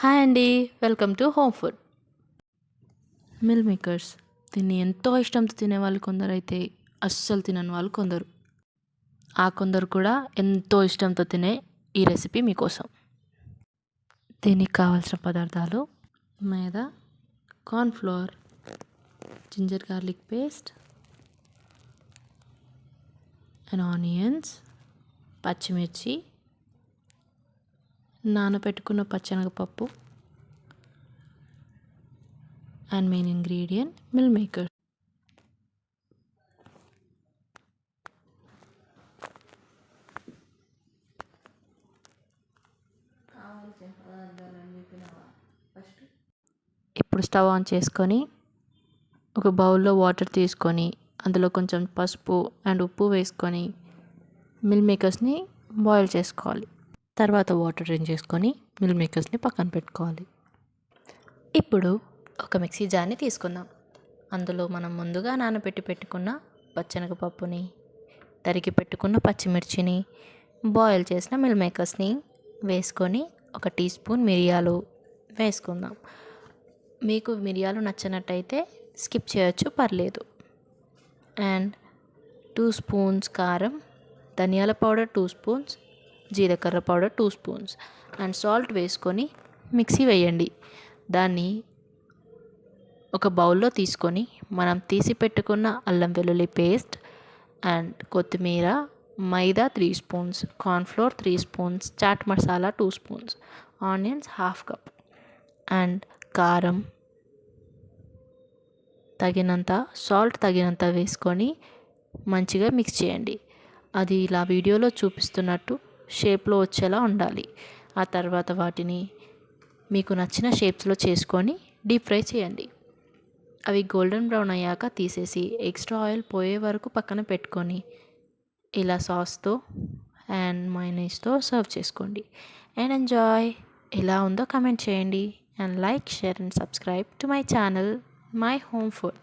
Hi అండి. Welcome to home food. Mill makers దీన్ని ఎంతో ఇష్టంతో తినేవాళ్ళు కొందరైతే అస్సలు తినని వాళ్ళు కొందరు. ఆ కొందరు కూడా ఎంతో ఇష్టంతో తినే ఈ రెసిపీ మీకోసం. దీనికి కావాల్సిన పదార్థాలు maida, cornflour, ginger garlic paste and onions, పచ్చిమిర్చి, నానబెట్టుకున్న పచ్చెనగపప్పు and main ingredient meal maker. ఇప్పుడు స్టవ్ ఆన్ చేసుకొని ఒక బౌల్లో వాటర్ తీసుకొని అందులో కొంచెం పసుపు అండ్ ఉప్పు వేసుకొని మిల్ మేకర్స్ని బాయిల్ చేసుకోవాలి. తర్వాత వాటర్ డ్రైన్ చేసుకొని మిల్ మేకర్స్ని పక్కన పెట్టుకోవాలి. ఇప్పుడు ఒక మిక్సీ జార్ని తీసుకుందాం. అందులో మనం ముందుగా నానబెట్టి పెట్టుకున్న పచ్చెనగపప్పుని, తరిగి పెట్టుకున్న పచ్చిమిర్చిని, బాయిల్ చేసిన మిల్ మేకర్స్ని వేసుకొని ఒక టీ స్పూన్ మిరియాలు వేసుకుందాం. మీకు మిరియాలు నచ్చినట్టయితే స్కిప్ చేయొచ్చు, పర్లేదు. అండ్ 2 స్పూన్స్ కారం, ధనియాల పౌడర్ 2 స్పూన్స్, జీలకర్ర పౌడర్ 2 స్పూన్స్ అండ్ సాల్ట్ వేసుకొని మిక్సీ వేయండి. దాన్ని ఒక బౌల్లో తీసుకొని మనం తీసి పెట్టుకున్న అల్లం వెల్లుల్లి పేస్ట్ అండ్ కొత్తిమీర, maida 3 spoons, cornflour 3 spoons, chaat masala 2 spoons, onions half cup and కారం తగినంత, సాల్ట్ తగినంత వేసుకొని మంచిగా మిక్స్ చేయండి. అది ఇలా వీడియోలో చూపిస్తున్నట్టు షేప్లో వచ్చేలా ఉండాలి. ఆ తర్వాత వాటిని మీకు నచ్చిన షేప్స్లో చేసుకొని డీప్ ఫ్రై చేయండి. అవి గోల్డెన్ బ్రౌన్ అయ్యాక తీసేసి ఎక్స్ట్రా ఆయిల్ పోయే వరకు పక్కన పెట్టుకొని ఇలా సాస్తో అండ్ మయోనీస్తో సర్వ్ చేసుకోండి. And enjoy. ఎలా ఉందో కమెంట్ చేయండి. And like, share and subscribe to my channel, my home food.